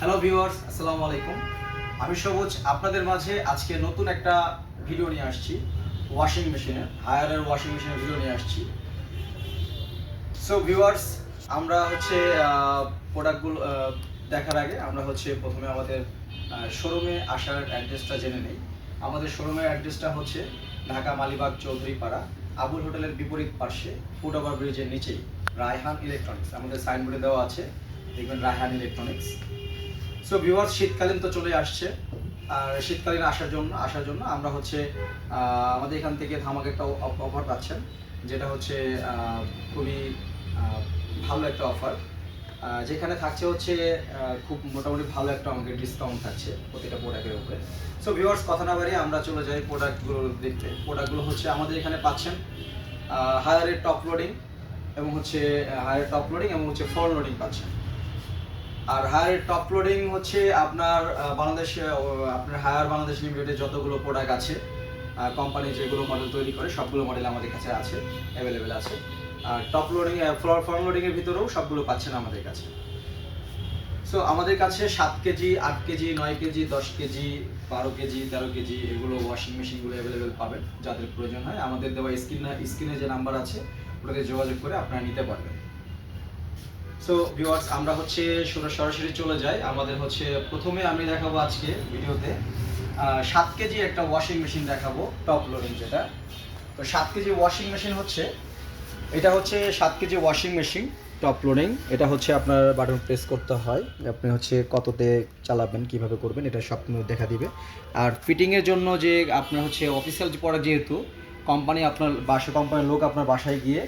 Hello viewers, আসসালামু আলাইকুম। আমি সবুজ আপনাদের মাঝে আজকে নতুন একটা ভিডিও নিয়ে আসছি। ওয়াশিং মেশিনের হায়ারের ওয়াশিং মেশিনের ভিডিও নিয়ে আসছি। সো ভিউয়ার্স, আমরা প্রোডাক্টগুলো দেখার আগে আমরা প্রথমে আমাদের শোরুমে আসার অ্যাড্রেসটা জেনে নেই। আমাদের শোরুমের অ্যাড্রেসটা হচ্ছে ঢাকা মালিবাগ চৌধুরীপাড়া আবুল হোটেলের বিপরীত পাশে ফুট ওভার ব্রিজের নিচেই রায়হান ইলেকট্রনিক্স। আমাদের সাইনবোর্ডে দেওয়া আছে, দেখবেন রায়হান ইলেকট্রনিক্স। সো ভিউয়ার্স, শীতকালীন তো চলে আসছে, আর শীতকালীন আসার জন্য আমরা আমাদের এখান থেকে ধামাকা একটা অফার পাচ্ছেন, যেটা খুবই ভালো একটা অফার, যেখানে থাকছে খুব মোটামুটি ভালো একটা অঙ্কের ডিসকাউন্ট থাকছে প্রতিটা প্রোডাক্টের উপরে। সো ভিউয়ার্স, কথা না বাড়িয়ে আমরা চলে যাই প্রোডাক্টগুলো দেখতে। প্রোডাক্টগুলো আমাদের এখানে পাচ্ছেন হায়ারের টপ লোডিং এবং ফ্রন্ট লোডিং পাচ্ছেন। আর হায়ার টপ লোডিং আপনার বাংলাদেশে আপনার হায়ার বাংলাদেশ লিমিটেডের যতগুলো প্রোডাক্ট আছে, কোম্পানি যেগুলো মডেল তৈরি করে সবগুলো মডেল আমাদের কাছে আছে, অ্যাভেলেবেল আছে। আর টপ লোডিং ফ্রন্ট লোডিংয়ের ভিতরেও সবগুলো পাচ্ছেন আমাদের কাছে। সো আমাদের কাছে 7 KG, 8 KG, 9 KG, 10 KG, 12 KG, 13 KG এগুলো ওয়াশিং মেশিনগুলো অ্যাভেলেবেল পাবেন। যাদের প্রয়োজন হয় আমাদের দেওয়া স্ক্রিনে যে নাম্বার আছে ওটাতে যোগাযোগ করে আপনারা নিতে পারবেন। সো ভিউয়ার্স, আমরা সরাসরি চলে যাই। আমাদের প্রথমে আমি দেখাবো আজকে ভিডিওতে 7 কেজি একটা ওয়াশিং মেশিন দেখাবো, টপ লোডিং যেটা। তো 7 কেজি ওয়াশিং মেশিন এটা 7 KG washing machine top loading. এটা আপনার বাটন প্রেস করতে হয়, আপনি কততে চালাবেন, কিভাবে করবেন এটা সব দেখা দিবে। আর ফিটিংয়ের জন্য যে আপনার অফিসিয়াল প্রোডাক্ট, যেহেতু কোম্পানির লোক আপনার বাসায় গিয়ে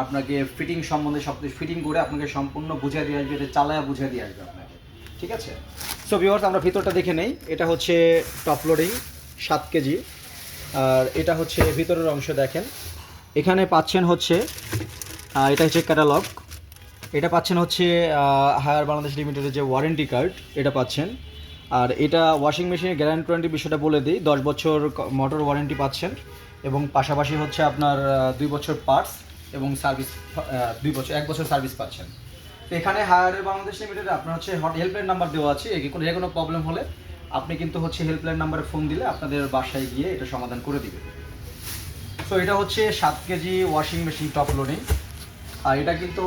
আপনাকে ফিটিং সম্বন্ধে সব কিছু ফিটিং করে আপনাকে সম্পূর্ণ বুঝিয়ে দিয়ে আসবে, এটা চালায়া বুঝিয়ে দিয়ে আসবে আপনাকে, ঠিক আছে? সো ভিউয়ার্স, আমরা ভিতরটা দেখে নেই। এটা টপ লোডিং 7 কেজি। আর এটা ভিতরের অংশ দেখেন। এখানে পাচ্ছেন এটা ক্যাটালগ। এটা পাচ্ছেন হায়ার বাংলাদেশ লিমিটেডের যে ওয়ারেন্টি কার্ড, এটা পাচ্ছেন। আর এটা ওয়াশিং মেশিনের গ্যারান্টি ওয়ারেন্টি বিষয়টা বলে দিই, 10 বছর মোটর ওয়ারেন্টি পাচ্ছেন, এবং পাশাপাশি আপনার 2 বছর পার্টস এবং সার্ভিস 1 বছর সার্ভিস পাচ্ছেন। তো এখানে হায়ার বাংলাদেশ লিমিটেডে আপনার হেল্পলাইন নাম্বার দেওয়া আছে। যে কোনো প্রবলেম হলে আপনি কিন্তু হেল্পলাইন নাম্বারে ফোন দিলে আপনাদের বাসায় গিয়ে এটা সমাধান করে দিবে। তো এটা 7 KG washing machine top loading. আর এটা কিন্তু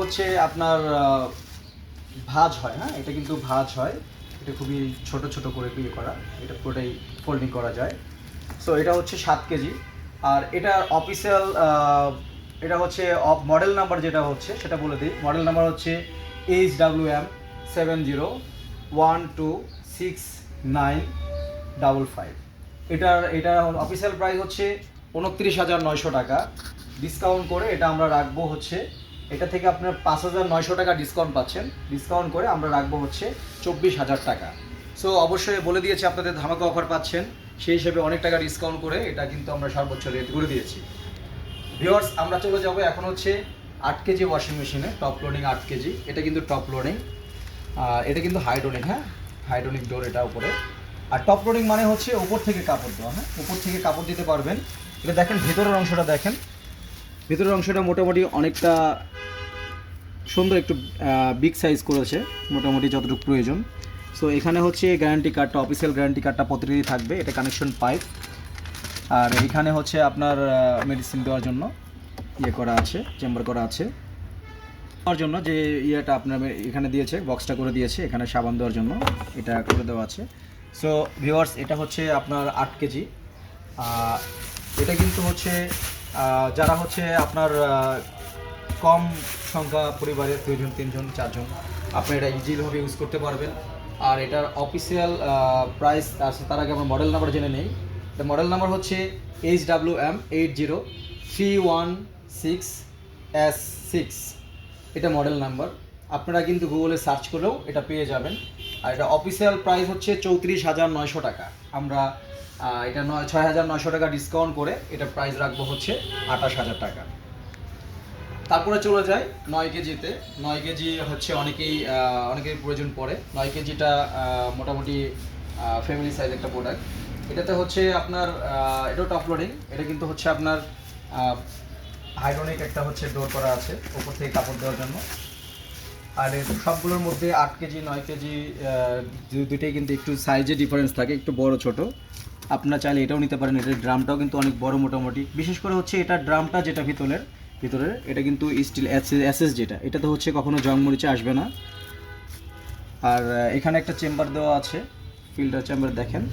আপনার ভাঁজ হয়, হ্যাঁ, এটা কিন্তু ভাঁজ হয়। এটা খুবই ছোট ছোট করে করা, এটা পুরোটাই ফোল্ডিং করা যায়। সো এটা 7 কেজি। আর এটার অফিসিয়াল এটা মডেল নাম্বার যেটা সেটা বলে দিই। Model number HWM 70126955। এটার অফিসিয়াল প্রাইস 29,900 টাকা। ডিসকাউন্ট করে এটা আমরা রাখবো এটা থেকে আপনার 5,900 টাকা ডিসকাউন্ট পাচ্ছেন। ডিসকাউন্ট করে আমরা রাখবো 24,000 টাকা। সো অবশ্যই বলে দিয়েছি আপনাদের ধামাকা অফার পাচ্ছেন, সেই হিসেবে অনেক টাকা ডিসকাউন্ট করে এটা কিন্তু আমরা সর্বোচ্চ রেট করে দিয়েছি। ভিউয়ার্স, আমরা চলে যাবো এখন 8 কেজি ওয়াশিং মেশিনে টপ লোডিং 8 কেজি। এটা কিন্তু টপ লোডিং, এটা কিন্তু হাইড্রোলিক, হ্যাঁ, হাইড্রোলিক ডোর এটা উপরে। আর টপ লোডিং মানে উপর থেকে কাপড় দেওয়া, হ্যাঁ, উপর থেকে কাপড় দিতে পারবেন। এটা দেখেন, ভেতরের অংশটা দেখেন। ভেতরের অংশটা মোটামুটি অনেকটা সুন্দর, একটু বিগ সাইজ করেছে মোটামুটি যতটুকু প্রয়োজন। সো এখানে গ্যারান্টি কার্ডটা, অফিসিয়াল গ্যারান্টি কার্ডটা প্রতিটি থাকবে। এটা কানেকশন পাইপ। আর এখানে আপনার মেডিসিন দেওয়ার জন্য করা আছে, চেম্বার করা আছে। দেওয়ার জন্য যে আপনার এখানে দিয়েছে, বক্সটা করে দিয়েছে, এখানে সাবান দেওয়ার জন্য এটা করে দেওয়া আছে। সো ভিউয়ার্স, এটা আপনার 8 কেজি। এটা কিন্তু যারা আপনার কম সংখ্যা পরিবারের, 2 জন 3 জন 4 জন, আপনি এটা ইজিলিভাবে ইউজ করতে পারবেন। আর এটার অফিসিয়াল প্রাইস, তার আগে আমরা মডেল নাম্বার জেনে নেই। এটা মডেল নাম্বার HWM 80316S6। এটা মডেল নাম্বার। আপনারা কিন্তু গুগলে সার্চ করেও এটা পেয়ে যাবেন। আর এটা অফিসিয়াল প্রাইস 34,900 টাকা। আমরা এটা 6,900 টাকা ডিসকাউন্ট করে এটা প্রাইস রাখবো 28,000 টাকা। তারপরে চলে যায় 9 কেজিতে। 9 কেজি অনেকেই প্রয়োজন পড়ে। 9 কেজিটা মোটামুটি ফ্যামিলি সাইজ একটা প্রোডাক্ট। এটাতে আপনার এটাও টপ লোডিং। এটা কিন্তু আপনার হাইড্রোলিক একটা ডোর করা আছে উপর থেকে কাপড় দেওয়ার জন্য। আর সবগুলোর মধ্যে 8 কেজি 9 কেজি দুইটাই কিন্তু একটু সাইজে ডিফারেন্স থাকে, একটু বড় ছোট। আপনারা চাইলে এটাও নিতে পারেন। এটার ড্রামটাও কিন্তু অনেক বড় মোটামুটি, বিশেষ করে হচ্ছে এটার ড্রামটা যেটা ভিতরে এটা কিন্তু স্টিল এসএস যেটা, এটাতে হচ্ছে কখনো জং মরিচে আসবে না। আর এখানে একটা চেম্বার দেওয়া আছে, ফিল্টার চেম্বার দেখেন।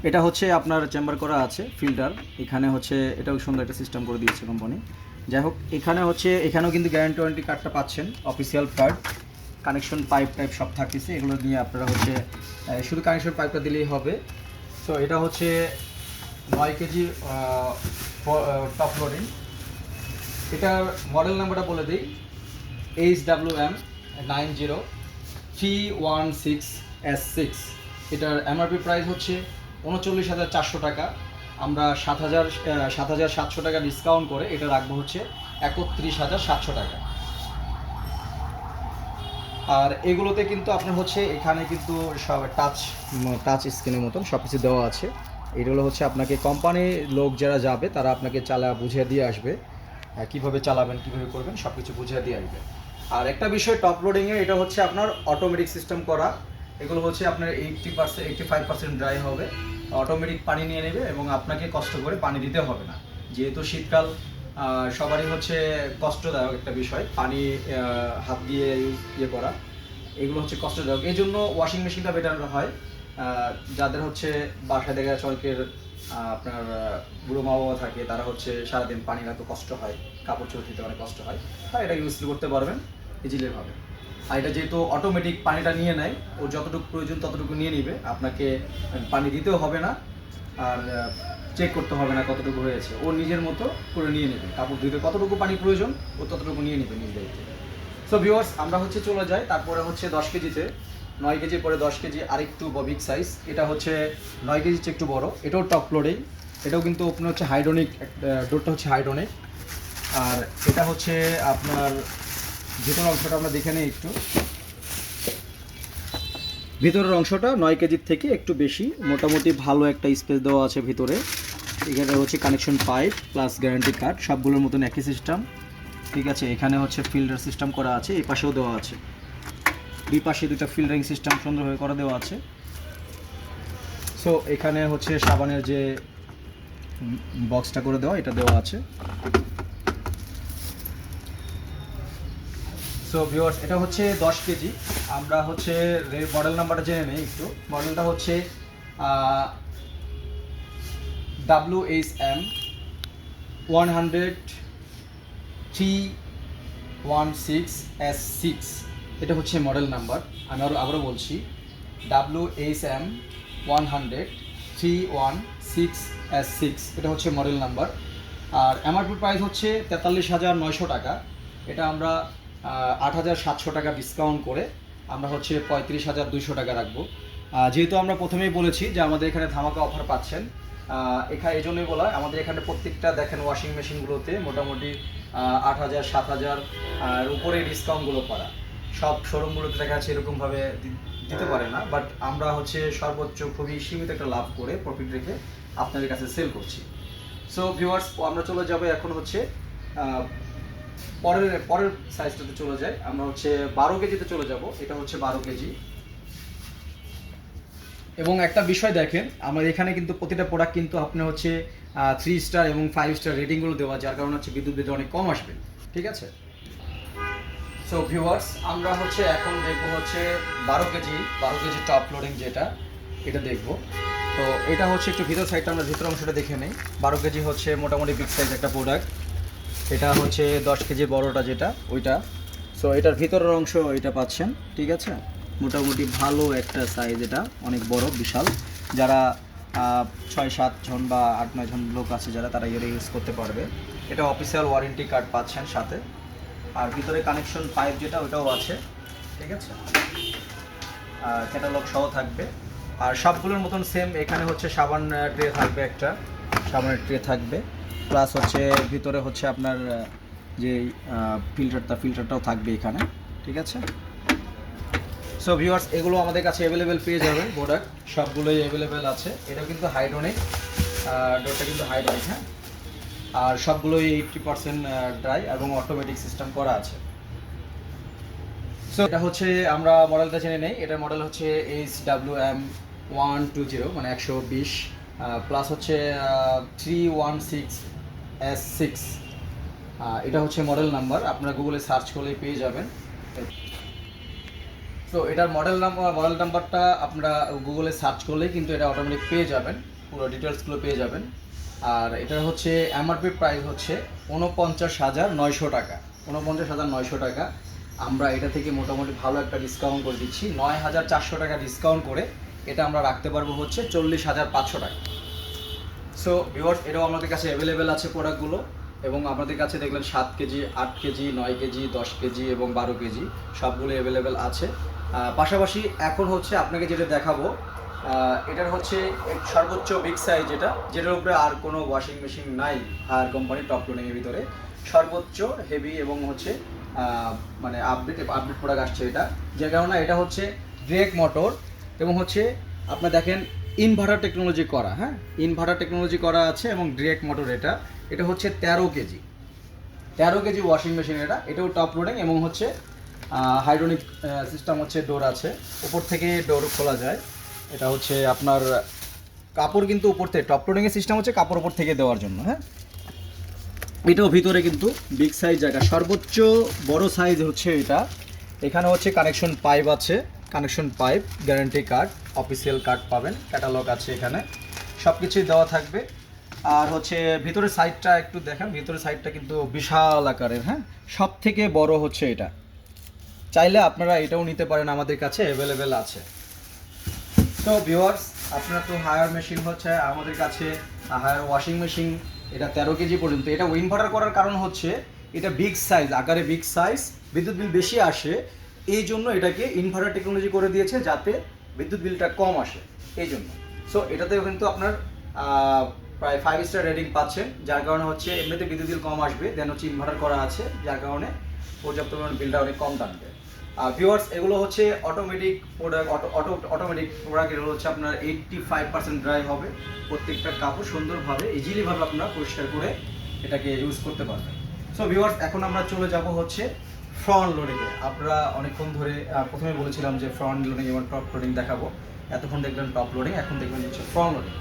এটা হচ্ছে আপনার চেম্বার করা আছে ফিল্টার, এখানে হচ্ছে এটাও সুন্দর একটা সিস্টেম করে দিয়েছে কোম্পানি। যাই হোক, এখানে হচ্ছে এখানেও কিন্তু গ্যারান্টি ওয়ারেন্টি কার্ডটা পাচ্ছেন, official card. Connection pipe type সব থাকতেছে, এগুলো নিয়ে আপনারা হচ্ছে শুধু কানেকশন পাইপটা দিলেই হবে। তো এটা হচ্ছে 9 কেজি টপ লোডিং। এটার মডেল নাম্বারটা বলে দিই, HWM90316S6। এটার এমআরপি প্রাইস হচ্ছে 39,400 টাকা। আমরা 7,700 টাকা ডিসকাউন্ট করে এটা রাখবো হচ্ছে 31,700 টাকা। আর এগুলোতে কিন্তু আপনার হচ্ছে এখানে কিন্তু সব টাচ স্ক্রিনের মতন সব কিছু দেওয়া আছে। এগুলো হচ্ছে আপনাকে কোম্পানির লোক যারা যাবে তারা আপনাকে বুঝিয়ে দিয়ে আসবে, কীভাবে চালাবেন কীভাবে করবেন সব কিছু বুঝিয়ে দিয়ে আসবে। আর একটা বিষয় টপ লোডিংয়ে, এটা হচ্ছে আপনার অটোমেটিক সিস্টেম করা। এগুলো হচ্ছে আপনার 80% 85% ড্রাই হবে, অটোমেটিক পানি নিয়ে নেবে এবং আপনাকে কষ্ট করে পানি দিতে হবে না। যেহেতু শীতকাল সবারই হচ্ছে কষ্টদায়ক একটা বিষয়, পানি হাত দিয়ে ইয়ে করা, এগুলো হচ্ছে কষ্টদায়ক। এই জন্য ওয়াশিং মেশিনটা বেটার হয়। যাদের হচ্ছে বাসায় দেখা যাচ্ছে অনেকের আপনার বুড়ো মা বাবা থাকে, তারা হচ্ছে সারাদিন পানি এত কষ্ট হয়, কাপড় চোপড় ধুতে অনেক কষ্ট হয়, তাই এটা ইউজ করতে পারবেন ইজিলি ভাবে। আর এটা যেহেতু অটোমেটিক পানিটা নিয়ে নেয়, ওর যতটুকু প্রয়োজন ততটুকু নিয়ে নিবে, আপনাকে পানি দিতেও হবে না আর চেক করতে হবে না কতটুকু হয়েছে, ও নিজের মতো করে নিয়ে নেবে। কাপড় ধুতে কতটুকু পানি প্রয়োজন ও ততটুকু নিয়ে নেবে নিজ দায়িত্বে। সো ভিউয়ার্স, আমরা হচ্ছে চলে যাই তারপরে হচ্ছে 10 কেজিতে। 9 কেজির পরে 10 কেজি আরেকটু বিগ সাইজ, এটা হচ্ছে 9 কেজির চেয়ে একটু বড়, এটাও টপ লোডিং। এটাও কিন্তু আপনার হচ্ছে হাইড্রোনিক, ডোরটা হচ্ছে হাইড্রোনিক। আর এটা হচ্ছে আপনার ভিতরের অংশটা আমরা দেখে নিই একটু। ভিতরের অংশটা 9 কেজির থেকে একটু বেশি, মোটামুটি ভালো একটা স্পেস দেওয়া আছে ভিতরে। এখানে হচ্ছে connection pipe plus guarantee card, সবগুলোর মতন একই সিস্টেম, ঠিক আছে। এখানে হচ্ছে ফিল্টার সিস্টেম করা আছে, এই পাশেও দেওয়া আছে, দুই পাশে দুটা ফিল্টারিং সিস্টেম সুন্দরভাবে করে দেওয়া আছে। সো এখানে হচ্ছে সাবানের যে বক্সটা করে দেওয়া, এটা দেওয়া আছে। সো ভিউয়ার্স, এটা হচ্ছে 10 কেজি। আমরা হচ্ছে মডেল নাম্বারটা জেনে নিই একটু। মডেলটা হচ্ছে WHM10316S6। এটা হচ্ছে মডেল নাম্বার। আমি আবারও বলছি, WHM10316S6, এটা হচ্ছে মডেল নাম্বার। আর এমআরপি প্রাইস হচ্ছে 43,900 টাকা। এটা আমরা 8,700 টাকা ডিসকাউন্ট করে আমরা হচ্ছে 35,200 টাকা রাখবো। যেহেতু আমরা প্রথমেই বলেছি যে আমাদের এখানে ধামাকা অফার পাচ্ছেন, এখানে এই জন্যই বলা, আমাদের এখানে প্রত্যেকটা দেখেন ওয়াশিং মেশিনগুলোতে মোটামুটি 8,000 7,000 আর উপরে ডিসকাউন্টগুলো করা। সব শোরুমগুলোতে দেখা যাচ্ছে এরকমভাবে দিতে পারে না, বাট আমরা হচ্ছে সর্বোচ্চ খুবই সীমিত একটা লাভ করে প্রফিট রেখে আপনাদের কাছে সেল করছি। সো ভিউয়ার্স, আমরা চলে যাবো এখন হচ্ছে পরের সাইজটাতে চলে যায়। আমরা হচ্ছে 12 কেজিতে চলে যাব। এটা হচ্ছে 12 কেজি। এবং একটা বিষয় দেখেন, আমাদের এখানে কিন্তু প্রতিটা প্রোডাক্ট কিন্তু আপনি হচ্ছে 3 স্টার এবং 5 স্টার রেটিংগুলো দেওয়া, যার কারণে হচ্ছে বিদ্যুৎ বিল অনেক কম আসবে, ঠিক আছে। সো ভিউয়ার্স, আমরা হচ্ছে এখন দেখবো হচ্ছে 12 কেজি টপ লোডিং যেটা, এটা দেখবো। তো এটা হচ্ছে একটু ভিতর সাইডটা, আমরা ভিতর অংশটা দেখে নেই। 12 কেজি হচ্ছে মোটামুটি বিগ সাইজ একটা প্রোডাক্ট। এটা হচ্ছে 10 কেজি বড়টা যেটা, ওইটা। সো এটার ভিতরের অংশ এটা পাচ্ছেন, ঠিক আছে। মোটামুটি ভালো একটা সাইজ, এটা অনেক বড় বিশাল। যারা 6-7 জন বা 8-9 জন লোক আছে যারা, তারা এটা ইউজ করতে পারবে। এটা অফিসিয়াল ওয়ারেন্টি কার্ড পাচ্ছেন সাথে। আর ভিতরে কানেকশন পাইপ যেটা, ওটাও আছে, ঠিক আছে। আর ক্যাটালগ সহ থাকবে। আর সবগুলোর মতন সেম, এখানে হচ্ছে সাবান ট্রে থাকবে, একটা সাবানের ট্রে থাকবে, প্লাস হচ্ছে ভিতরে হচ্ছে আপনার যে ফিল্টারটাও থাকবে এখানে, ঠিক আছে। সো ভিউয়ার্স, এগুলো আমাদের কাছে অ্যাভেলেবেল পেয়ে যাবেন, প্রোডাক্ট সবগুলোই অ্যাভেলেবেল আছে। এটা কিন্তু হাইড্রোনিক, ডোরটা কিন্তু হাইড্রোনিক, হ্যাঁ। আর সবগুলোই 80% ড্রাই এবং অটোমেটিক সিস্টেম করা আছে। সো এটা হচ্ছে আমরা মডেলটা জেনে নেই। এটার মডেল হচ্ছে HWM120 মানে 120 প্লাস হচ্ছে 316S6। এটা হচ্ছে মডেল নাম্বার, আপনারা গুগলে সার্চ করলে পেয়ে যাবেন। তো এটার মডেল নাম্বারটা আপনারা গুগলে সার্চ করলেই কিন্তু এটা অটোমেটিক পেয়ে যাবেন, পুরো ডিটেলসগুলো পেয়ে যাবেন। আর এটার হচ্ছে এমআরপি প্রাইস হচ্ছে 49,900 টাকা। 49,900 টাকা। আমরা এটা থেকে মোটামুটি ভালো একটা ডিসকাউন্ট করে দিচ্ছি, 9,400 টাকা ডিসকাউন্ট করে এটা আমরা রাখতে পারবো হচ্ছে 40,500 টাকা। সো ভিউয়ার্স, এটাও আমাদের কাছে অ্যাভেলেবেল আছে প্রোডাক্টগুলো, এবং আমাদের কাছে দেখলেন 7 কেজি, 8 কেজি, 9 কেজি, 10 কেজি এবং 12 কেজি সবগুলো অ্যাভেলেবেল আছে। পাশাপাশি এখন হচ্ছে আপনাকে যেটা দেখাবো, এটার হচ্ছে সর্বোচ্চ বিগ সাইজ, যেটার উপরে আর কোনো ওয়াশিং মেশিন নাই হায়ার কোম্পানি টপ লোডিংয়ের ভিতরে, সর্বোচ্চ হেভি এবং হচ্ছে মানে আপডেট প্রোডাক্ট আসছে এটা, যে কারণে এটা হচ্ছে ডিরেক্ট মোটর এবং হচ্ছে আপনার দেখেন ইনভার্টার টেকনোলজি করা, হ্যাঁ ইনভার্টার টেকনোলজি করা আছে এবং ডিরেক্ট মোটর। এটা হচ্ছে 13 কেজি ওয়াশিং মেশিন। এটাও টপ লোডিং এবং হচ্ছে হাইড্রোলিক সিস্টেম হচ্ছে, ডোর আছে, উপর থেকে ডোর খোলা যায়। এটা হচ্ছে আপনার কাপড় কিন্তু উপর থেকে, টপ লোডিংয়ের সিস্টেম হচ্ছে কাপড় উপর থেকে দেওয়ার জন্য, হ্যাঁ। এটাও ভিতরে কিন্তু বিগ সাইজ জায়গা, সর্বোচ্চ বড় সাইজ হচ্ছে এটা। এখানে হচ্ছে কানেকশন পাইপ আছে, গ্যারান্টি কার্ড, অফিসিয়াল কার্ড পাবেন, ক্যাটালগ আছে এখানে, সব কিছুই দেওয়া থাকবে। আর হচ্ছে ভিতরের সাইডটা একটু দেখেন, ভিতরের সাইডটা কিন্তু বিশাল আকারের, হ্যাঁ সব থেকে বড় হচ্ছে এটা। চাইলে আপনারা এটাও নিতে পারেন, আমাদের কাছে অ্যাভেলেবেল আছে। তো ভিউয়ার্স, আপনারা তো হায়ার মেশিন হচ্ছে আমাদের কাছে, হায়ার ওয়াশিং মেশিন এটা 13 কেজি পর্যন্ত। এটা ইনভার্টার করার কারণ হচ্ছে এটা বিগ সাইজ, আকারে বিগ সাইজ, বিদ্যুৎ বিল বেশি আসে, এই জন্য এটাকে ইনভার্টার টেকনোলজি করে দিয়েছে, যাতে বিদ্যুৎ বিলটা কম আসে এই জন্য। সো এটাতেও কিন্তু আপনার প্রায় 5 স্টার রেটিং পাচ্ছেন, যার কারণে হচ্ছে এমনিতে বিদ্যুৎ বিল কম আসবে, দেন হচ্ছে ইনভার্টার করা আছে, যার কারণে পর্যাপ্ত পরিমাণ বিলটা অনেক কম টানবে। ভিউয়ার্স, এগুলো হচ্ছে অটোমেটিক প্রোডাক্ট, অটোমেটিক প্রোডাক্ট। এগুলো হচ্ছে আপনার 85% ড্রাই হবে, প্রত্যেকটা কাপড় সুন্দরভাবে ইজিলিভাবে আপনারা পরিষ্কার করে এটাকে ইউজ করতে পারবেন। সো ভিউয়ার্স, এখন আমরা চলে যাব হচ্ছে ফ্রন্ট লোডিংয়ে। আপনারা অনেকক্ষণ ধরে প্রথমে বলেছিলাম যে ফ্রন্ট লোডিং এবং টপ লোডিং দেখাবো, এতক্ষণ দেখলেন টপ লোডিং, এখন দেখবেন হচ্ছে ফ্রন্ট লোডিং।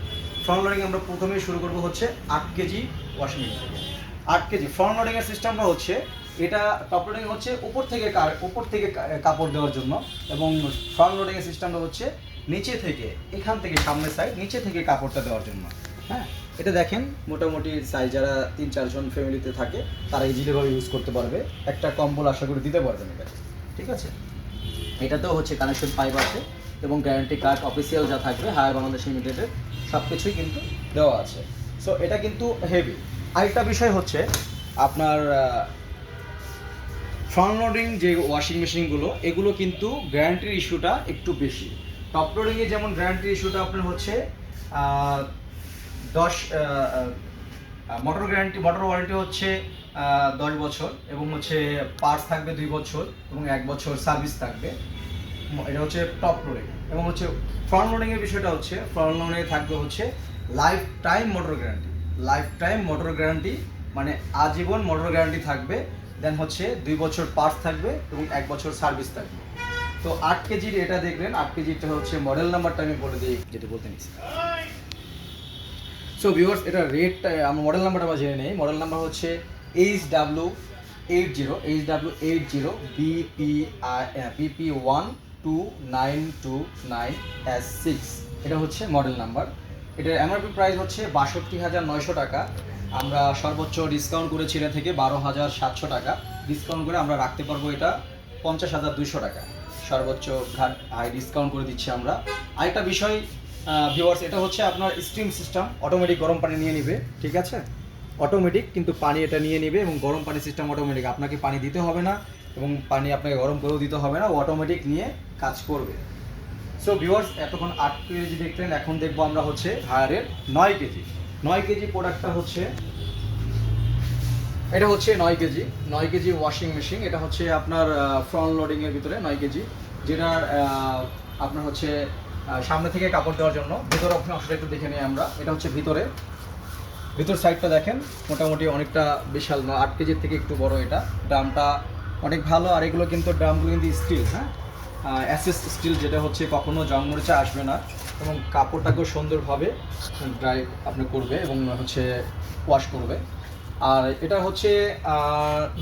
ফ্রন্ট লোডিং আমরা প্রথমেই শুরু করবো হচ্ছে 8 কেজি ওয়াশিং মেশিন থেকে। 8 কেজি ফ্রন্ট লোডিংয়ের সিস্টেমটা হচ্ছে, এটা টপ লোডিং হচ্ছে উপর থেকে কাপড় দেওয়ার জন্য, এবং ফ্রন্ট লোডিংয়ের সিস্টেমটা হচ্ছে নিচে থেকে, এখান থেকে সামনের সাইড নিচে থেকে কাপড়টা দেওয়ার জন্য, হ্যাঁ। এটা দেখেন মোটামুটি সাইজ, যারা 3-4 জন ফ্যামিলিতে থাকে তারা ইজিলিভাবে ইউজ করতে পারবে, একটা কম্বল আশা করে দিতে পারবেন এটা, ঠিক আছে। এটাতেও হচ্ছে কানেকশন পাইপ আছে এবং গ্যারান্টি কার্ড অফিসিয়াল যা থাকবে হায়ার বাংলাদেশ লিমিটেডের সব কিছুই কিন্তু দেওয়া আছে। সো এটা কিন্তু হেভি। আরেকটা বিষয় হচ্ছে আপনার ফ্রন্ট লোডিং যে ওয়াশিং মেশিনগুলো, এগুলো কিন্তু গ্যারান্টির ইস্যুটা একটু বেশি। টপ লোডিংয়ে যেমন গ্যারান্টির ইস্যুটা আপনার হচ্ছে 10 মোটর ওয়ারেন্টি হচ্ছে 10 বছর, এবং হচ্ছে পার্টস থাকবে 2 বছর এবং 1 বছর সার্ভিস থাকবে। এটা হচ্ছে টপ লোডিং। এবং হচ্ছে ফ্রন্ট লোডিংয়ের বিষয়টা হচ্ছে, ফ্রন্ট লোডিংয়ে থাকবে হচ্ছে লাইফ টাইম মোটর গ্যারান্টি, মানে আজীবন মোটর গ্যারান্টি থাকবে। দেন হচ্ছে 2 বছর পার্টস থাকবে এবং 1 বছর সার্ভিস থাকবে। তো 8 কেজির এটা দেখলেন, 8 কেজিটা হচ্ছে মডেল নাম্বারটা আমি বলে দিই, যেটা বলতে নিচ্ছি। সো ভিউয়ার্স, এটা রেটটা আমরা মডেল নাম্বারটা জেনে নেই। মডেল নাম্বার হচ্ছে HW80 BP12929S6। এটা হচ্ছে মডেল নাম্বার। এটার এমআরপি প্রাইস হচ্ছে 62,900 টাকা। আমরা সর্বোচ্চ ডিসকাউন্ট করেছি এটা থেকে 12,700 টাকা ডিসকাউন্ট করে আমরা রাখতে পারবো এটা 50,200 টাকা, সর্বোচ্চ হাই ডিসকাউন্ট করে দিচ্ছি আমরা। আরেকটা বিষয় ভিউয়ার্স, এটা হচ্ছে আপনার স্টিম সিস্টেম, অটোমেটিক গরম পানি নিয়ে নিবে, ঠিক আছে। অটোমেটিক কিন্তু পানি এটা নিয়ে নিবে, এবং গরম পানি সিস্টেম অটোমেটিক, আপনাকে পানি দিতে হবে না এবং পানি আপনাকে গরম করেও দিতে হবে না, অটোমেটিক নিয়ে কাজ করবে। সো ভিউয়ার্স, এতক্ষণ 8 কেজি দেখলেন, এখন দেখবো আমরা হচ্ছে হায়ারের 9 কেজি প্রোডাক্টটা হচ্ছে, এটা হচ্ছে 9 কেজি ওয়াশিং মেশিন। এটা হচ্ছে আপনার ফ্রন্ট লোডিংয়ের ভিতরে 9 কেজি, যেটা আপনার হচ্ছে সামনে থেকে কাপড় দেওয়ার জন্য। ভিতরে অংশটা একটু দেখে নিই আমরা। এটা হচ্ছে ভিতরে ভিতর সাইডটা দেখেন মোটামুটি অনেকটা বিশাল, 8 কেজির থেকে একটু বড়। এটা ড্রামটা অনেক ভালো। আর এগুলো কিন্তু ড্রামগুলো কিন্তু স্টিল, হ্যাঁ, অ্যাসেস স্টিল, যেটা হচ্ছে কখনো জং মরিচা আসবে না এবং কাপড়টাকেও সুন্দরভাবে ড্রাই আপনি করবে এবং হচ্ছে ওয়াশ করবে। আর এটা হচ্ছে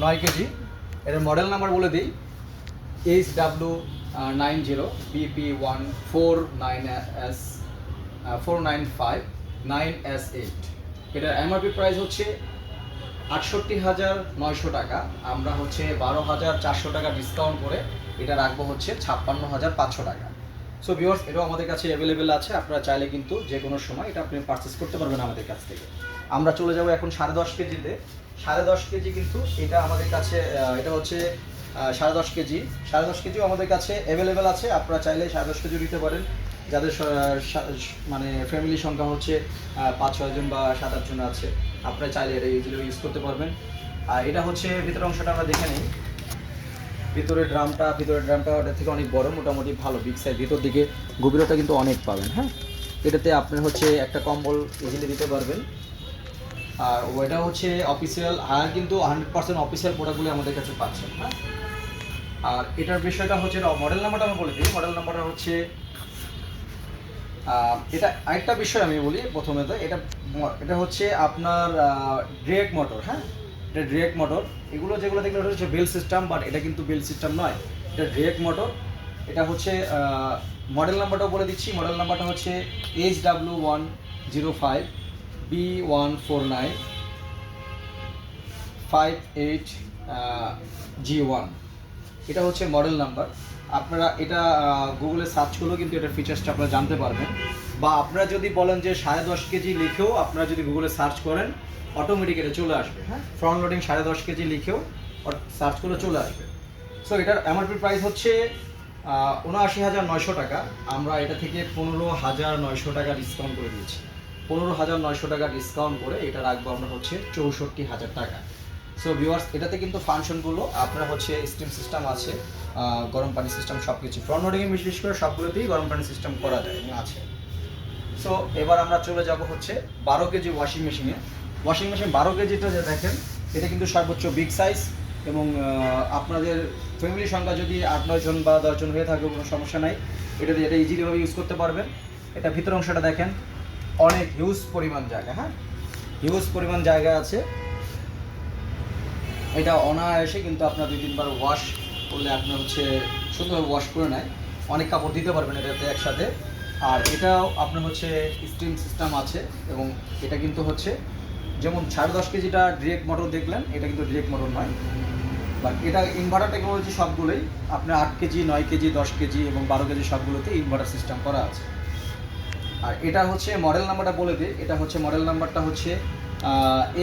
9 কেজি। এটার মডেল নাম্বার বলে দিই, HW90BP149S 4959S8। এটার এমআরপি প্রাইস হচ্ছে ৬৮,৯০০ টাকা। আমরা হচ্ছে ১২,৪০০ টাকা ডিসকাউন্ট করে এটা রাখবো হচ্ছে ৫৬,৫০০ টাকা। সো ভিউয়ার্স, এটাও আমাদের কাছে অ্যাভেলেবেল আছে। আপনারা চাইলে কিন্তু যে কোনো সময় এটা আপনি পারচেস করতে পারবেন আমাদের কাছ থেকে। আমরা চলে যাব এখন 10.5 কেজিতে। 10.5 কেজি কিন্তু এটা আমাদের কাছে, এটা হচ্ছে 10.5 কেজি। 10.5 কেজিও আমাদের কাছে অ্যাভেলেবেল আছে। আপনারা চাইলে 10.5 কেজিও নিতে পারেন। যাদের মানে ফ্যামিলি সংখ্যা হচ্ছে ৫-৬ জন বা 7-8 জন আছে, আপনারা চাইলে এটা ইজিলি ইউজ করতে পারবেন। আর এটা হচ্ছে ভিতরের অংশটা আমরা দেখে নিই। ভিতরের ড্রামটা ওটার থেকে অনেক বড়, মোটামুটি ভালো বিগ সাইজ। ভিতর দিকে গভীরতা কিন্তু অনেক পাবেন, হ্যাঁ। এটাতে আপনি হচ্ছে একটা কম্বল ইজিলি দিতে পারবেন। আর ওইটা হচ্ছে অফিসিয়াল হায়ার, কিন্তু 100% অফিসিয়াল প্রোডাক্টগুলো আমাদের কাছে পাচ্ছেন, হ্যাঁ। আর এটার বিষয়টা হচ্ছে, মডেল নাম্বারটা আমি বলে দিই। মডেল নাম্বারটা হচ্ছে, এটা আরেকটা বিষয় আমি বলি প্রথমে। তো এটা হচ্ছে আপনার ডিরেক্ট মোটর, হ্যাঁ। এটা ডিরেক্ট মোটর। এগুলো যেগুলো দেখলে ওটা হচ্ছে বেল সিস্টেম, বাট এটা কিন্তু বেল সিস্টেম নয়, এটা ডিরেক্ট মোটর। এটা হচ্ছে মডেল নাম্বারটাও বলে দিচ্ছি। মডেল নাম্বারটা হচ্ছে HW105B14958G1। এটা হচ্ছে মডেল নাম্বার। আপনারা এটা গুগলে সার্চ করলেও কিন্তু এটার ফিচার্সটা আপনারা জানতে পারবেন। বা আপনারা যদি বলেন যে 10.5 কেজি লিখেও আপনারা যদি গুগলে সার্চ করেন, অটোমেটিক এটা চলে আসবে, হ্যাঁ। ফ্রন্ট লোডিং 10.5 কেজি লিখেও সার্চ করে চলে আসবে। সো এটার এমআরপি প্রাইস হচ্ছে ৭৯,৯০০ টাকা। আমরা এটা থেকে ১৫,৯০০ টাকা ডিসকাউন্ট করে দিয়েছি। ১৫,৯০০ টাকা ডিসকাউন্ট করে এটা রাখবো আমরা হচ্ছে ৬৪,০০০ টাকা। সো ভিউয়ার্স, এটাতে কিন্তু ফাংশনগুলো আপনার হচ্ছে স্টিম সিস্টেম আছে, গরম পানি সিস্টেম, সব কিছু ফ্রন্ট লোডিংয়ে বিশেষ করে সবগুলোতেই গরম পানি সিস্টেম করা যায় এবং আছে। সো এবার আমরা চলে যাব হচ্ছে ১২ কেজি ওয়াশিং মেশিনে। ওয়াশিং মেশিন ১২ কেজিটা যে দেখেন, এটা কিন্তু সর্বোচ্চ বিগ সাইজ এবং আপনাদের ফ্যামিলি সংখ্যা যদি ৮-৯ জন বা 10 জন হয়ে থাকে কোনো সমস্যা নাই, এটা ইজিলিভাবে ইউজ করতে পারবেন। এটা ভিতর অংশটা দেখেন, অনেক হিউজ পরিমাণ জায়গা, হ্যাঁ, হিউজ পরিমাণ জায়গা আছে। এটা অনায়াসে কিন্তু আপনার 2-3 বার ওয়াশ করলে আপনার হচ্ছে সুন্দরভাবে ওয়াশ করে নেয়। অনেক কাপড় দিতে পারবেন এটাতে একসাথে। আর এটাও আপনার হচ্ছে স্টিম সিস্টেম আছে এবং এটা কিন্তু হচ্ছে যেমন 10.5 কেজিটা ডিরেক্ট মোটর দেখলেন, এটা কিন্তু ডিরেক্ট মোটর নয়, বাট এটা ইনভার্টার টেকনোলজি। সবগুলোই আপনার 8 কেজি, 9 কেজি, 10 কেজি এবং 12 কেজি সবগুলোতে ইনভার্টার সিস্টেম করা আছে। আর এটা হচ্ছে মডেল নাম্বারটা বলে দিই। এটা হচ্ছে মডেল নাম্বারটা হচ্ছে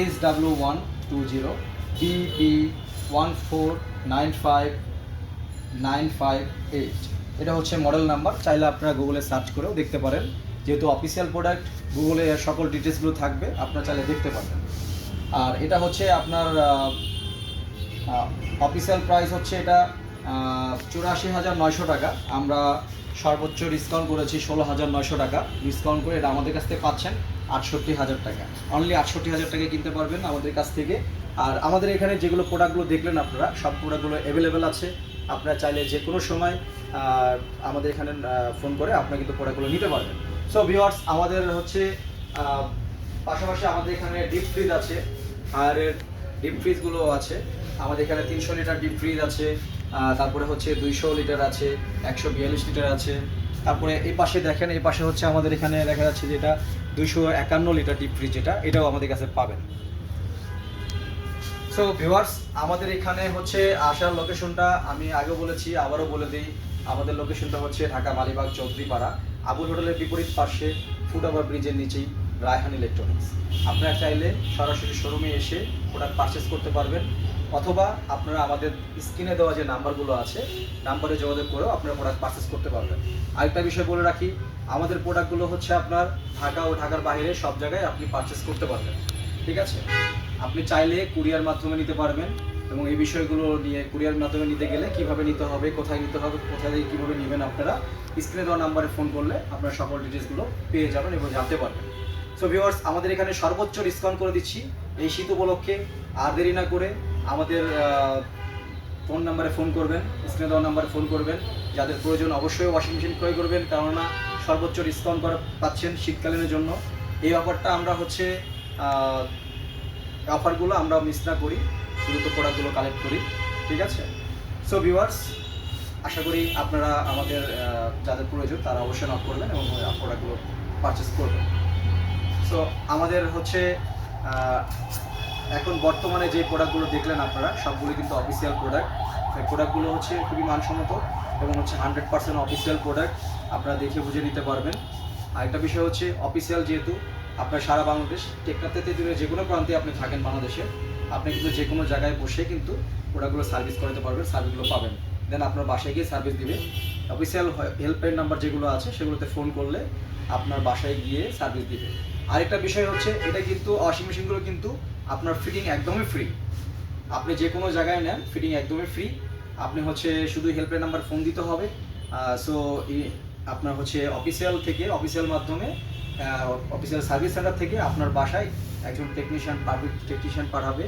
HW120BP1495958। এটা হচ্ছে মডেল নাম্বার। চাইলে আপনারা গুগলে সার্চ করেও দেখতে পারেন, যেহেতু অফিসিয়াল প্রোডাক্ট, গুগলে সকল ডিটেলসগুলো থাকবে, আপনারা চাইলে দেখতে পারবেন। আর এটা হচ্ছে আপনার অফিসিয়াল প্রাইস হচ্ছে এটা ৮৪,৯০০ টাকা। আমরা সর্বোচ্চ ডিসকাউন্ট করেছি ১৬,৯০০ টাকা ডিসকাউন্ট করে। এটা আমাদের কাছ থেকে পাচ্ছেন ৬৮,০০০ টাকা। অনলি ৬৮,০০০ টাকায় কিনতে পারবেন আমাদের কাছ থেকে। আর আমাদের এখানে যেগুলো প্রোডাক্টগুলো দেখলেন আপনারা, সব প্রোডাক্টগুলো অ্যাভেলেবেল আছে। আপনারা চাইলে যে কোনো সময় আমাদের এখানে ফোন করে আপনারা কিন্তু প্রোডাক্টগুলো নিতে পারবেন। সো ভিউয়ার্স, আমাদের হচ্ছে পাশাপাশি আমাদের এখানে ডিপ ফ্রিজ আছে, হায়ারের ডিপ ফ্রিজগুলো আছে। আমাদের এখানে 300 লিটার ডিপ ফ্রিজ আছে, তারপরে হচ্ছে 200 লিটার আছে, 142 লিটার আছে। তারপরে এই পাশে দেখেন, এই পাশে হচ্ছে আমাদের এখানে দেখা যাচ্ছে যেটা 251 লিটার ডিপ ফ্রিজ, এটাও আমাদের কাছে পাবেন। সো ভিউয়ার্স, আমাদের এখানে হচ্ছে আসার লোকেশনটা আমি আগে বলেছি, আবারও বলে দিই। আমাদের লোকেশনটা হচ্ছে ঢাকা মালিবাগ চৌধুরীপাড়া, আবুল হোটেলের বিপরীত পাশে, ফুটওভার ব্রিজের নিচেই রায়হান ইলেকট্রনিক্স। আপনারা চাইলে সরাসরি শোরুমে এসে প্রোডাক্ট পারচেস করতে পারবেন, অথবা আপনারা আমাদের স্ক্রিনে দেওয়া যে নাম্বারগুলো আছে, নাম্বারে যোগাযোগ করেও আপনারা প্রোডাক্ট পারচেস করতে পারবেন। আরেকটা বিষয় বলে রাখি, আমাদের প্রোডাক্টগুলো হচ্ছে আপনার ঢাকা ও ঢাকার বাইরে সব জায়গায় আপনি পারচেস করতে পারবেন, ঠিক আছে। আপনি চাইলে কুরিয়ার মাধ্যমে নিতে পারবেন এবং এই বিষয়গুলো নিয়ে কুরিয়ার মাধ্যমে নিতে গেলে কীভাবে নিতে হবে, কোথায় নিতে হবে, কোথায় থেকে কীভাবে নেবেন, আপনারা স্ক্রিনে দেওয়া নাম্বারে ফোন করলে আপনারা সকল ডিটেলসগুলো পেয়ে যাবেন এবং জানতে পারবেন। সো ভিউয়ার্স, আমাদের এখানে সর্বোচ্চ ডিসকাউন্ট করে দিচ্ছি এই শীত উপলক্ষে। আর দেরি না করে আমাদের ফোন নাম্বারে ফোন করবেন, স্ক্রিনে দেওয়া নাম্বারে ফোন করবেন। যাদের প্রয়োজন অবশ্যই ওয়াশিং মেশিন ক্রয় করবেন, কেননা সর্বোচ্চ ডিসকাউন্ট পাচ্ছেন শীতকালীনের জন্য। এই অফারটা আমরা হচ্ছে অফারগুলো আমরা মিস না করি, দ্রুত প্রোডাক্টগুলো কালেক্ট করি, ঠিক আছে? সো ভিউয়ার্স, আশা করি আপনারা আমাদের যাদের প্রয়োজন তারা অবশ্যই নক করবেন এবং প্রোডাক্টগুলো পারচেস করবেন। সো আমাদের হচ্ছে এখন বর্তমানে যে প্রোডাক্টগুলো দেখলেন আপনারা সবগুলো কিন্তু অফিসিয়াল প্রোডাক্ট। এই প্রোডাক্টগুলো হচ্ছে খুবই মানসম্মত এবং হচ্ছে 100% অফিসিয়াল প্রোডাক্ট, আপনারা দেখে বুঝে নিতে পারবেন। আরেকটা বিষয় হচ্ছে অফিসিয়াল যেহেতু আপনার সারা বাংলাদেশ, টেকনাফ থেকে যে কোনো প্রান্তে আপনি থাকেন বাংলাদেশে, আপনি কিন্তু যে কোনো জায়গায় বসে কিন্তু প্রোডাক্টগুলো সার্ভিস করাতে পারবেন, সার্ভিসগুলো পাবেন। দেন আপনার বাসায় গিয়ে সার্ভিস দিবে। অফিসিয়াল হেল্পলাইন নাম্বার যেগুলো আছে সেগুলোতে ফোন করলে আপনার বাসায় গিয়ে সার্ভিস দিবে। আরেকটা বিষয় হচ্ছে এটা কিন্তু ওয়াশিং মেশিনগুলো কিন্তু আপনার ফিটিং একদমই ফ্রি। আপনি যে কোনো জায়গায় নেন ফিটিং একদমই ফ্রি। আপনি হচ্ছে শুধু হেল্পলাইন নাম্বার ফোন দিতে হবে। সো আপনার হচ্ছে অফিসিয়াল মাধ্যমে অফিসিয়াল সার্ভিস সেন্টার থেকে আপনার বাসায় একজন টেকনিশিয়ান পাঠাবে,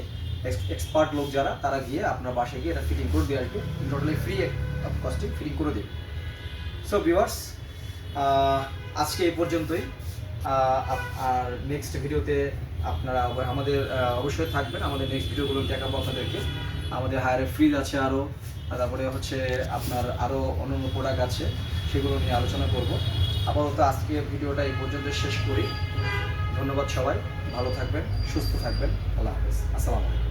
এক্সপার্ট লোক যারা, তারা গিয়ে আপনার বাসায় গিয়ে এটা ফিটিং করে দিয়ে আসবে, টোটালি ফ্রি অফ কস্টে ফিটিং করে দেবে। সো ভিউয়ার্স, আজকে এই পর্যন্তই। আর নেক্সট ভিডিওতে আপনারা আমাদের অবশ্যই থাকবেন। আমাদের নেক্সট ভিডিওগুলো দেখাবো আপনাদেরকে। আমাদের হায়ারে ফ্রিজ আছে আরও, তারপরে হচ্ছে আপনার আরও অন্যান্য প্রোডাক্ট আছে, সেগুলো নিয়ে আলোচনা করব। আপাতত আজকে ভিডিওটা এই পর্যন্ত শেষ করি। ধন্যবাদ সবাই, ভালো থাকবেন, সুস্থ থাকবেন। আল্লাহ হাফেজ, আসসালামু আলাইকুম।